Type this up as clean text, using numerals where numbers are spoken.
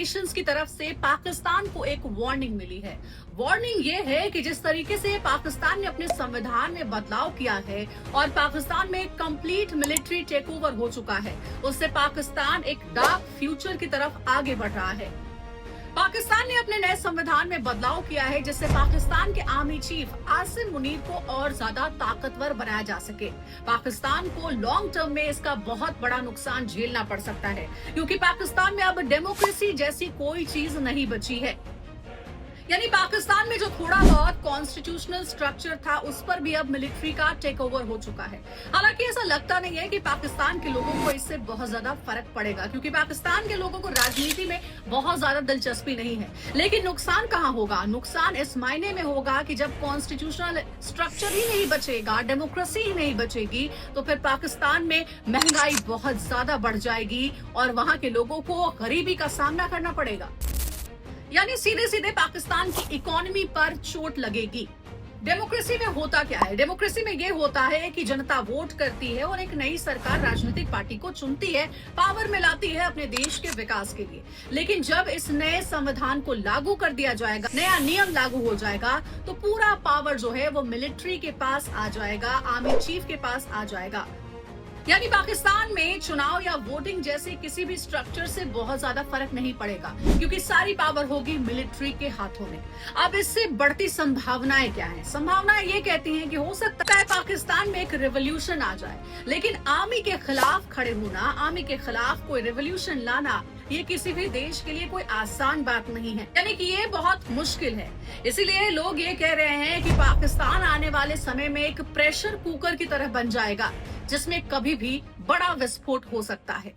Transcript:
Nations की तरफ से पाकिस्तान को एक वार्निंग मिली है। वार्निंग ये है कि जिस तरीके से पाकिस्तान ने अपने संविधान में बदलाव किया है और पाकिस्तान में कंप्लीट मिलिट्री टेक ओवर हो चुका है, उससे पाकिस्तान एक डार्क फ्यूचर की तरफ आगे बढ़ रहा है। पाकिस्तान ने अपने नए संविधान में बदलाव किया है जिससे पाकिस्तान के आर्मी चीफ आसिम मुनीर को और ज्यादा ताकतवर बनाया जा सके। पाकिस्तान को लॉन्ग टर्म में इसका बहुत बड़ा नुकसान झेलना पड़ सकता है, क्योंकि पाकिस्तान में अब डेमोक्रेसी जैसी कोई चीज नहीं बची है। यानी पाकिस्तान में जो थोड़ा बहुत कॉन्स्टिट्यूशनल स्ट्रक्चर था, उस पर भी अब मिलिट्री का टेक ओवर हो चुका है। हालांकि ऐसा लगता नहीं है कि पाकिस्तान के लोगों को इससे बहुत ज्यादा फर्क पड़ेगा, क्योंकि पाकिस्तान के लोगों को राजनीति में बहुत ज्यादा दिलचस्पी नहीं है। लेकिन नुकसान कहाँ होगा? नुकसान इस मायने में होगा कि जब कॉन्स्टिट्यूशनल स्ट्रक्चर ही नहीं बचेगा, डेमोक्रेसी ही नहीं बचेगी, तो फिर पाकिस्तान में महंगाई बहुत ज्यादा बढ़ जाएगी और वहां के लोगों को गरीबी का सामना करना पड़ेगा। यानी सीधे सीधे पाकिस्तान की इकोनॉमी पर चोट लगेगी। डेमोक्रेसी में होता क्या है? डेमोक्रेसी में ये होता है कि जनता वोट करती है और एक नई सरकार राजनीतिक पार्टी को चुनती है, पावर में लाती है अपने देश के विकास के लिए। लेकिन जब इस नए संविधान को लागू कर दिया जाएगा, नया नियम लागू हो जाएगा, तो पूरा पावर जो है वो मिलिट्री के पास आ जाएगा, आर्मी चीफ के पास आ जाएगा। यानी पाकिस्तान में चुनाव या वोटिंग जैसे किसी भी स्ट्रक्चर से बहुत ज्यादा फर्क नहीं पड़ेगा, क्योंकि सारी पावर होगी मिलिट्री के हाथों में। अब इससे बढ़ती संभावनाएं क्या हैं? संभावनाएं ये कहती हैं कि हो सकता है पाकिस्तान में एक रेवोल्यूशन आ जाए, लेकिन आर्मी के खिलाफ खड़े होना, आर्मी के खिलाफ कोई रेवोल्यूशन लाना, ये किसी भी देश के लिए कोई आसान बात नहीं है। यानी कि ये बहुत मुश्किल है। इसीलिए लोग ये कह रहे हैं कि पाकिस्तान आने वाले समय में एक प्रेशर कुकर की तरह बन जाएगा, जिसमें कभी भी बड़ा विस्फोट हो सकता है।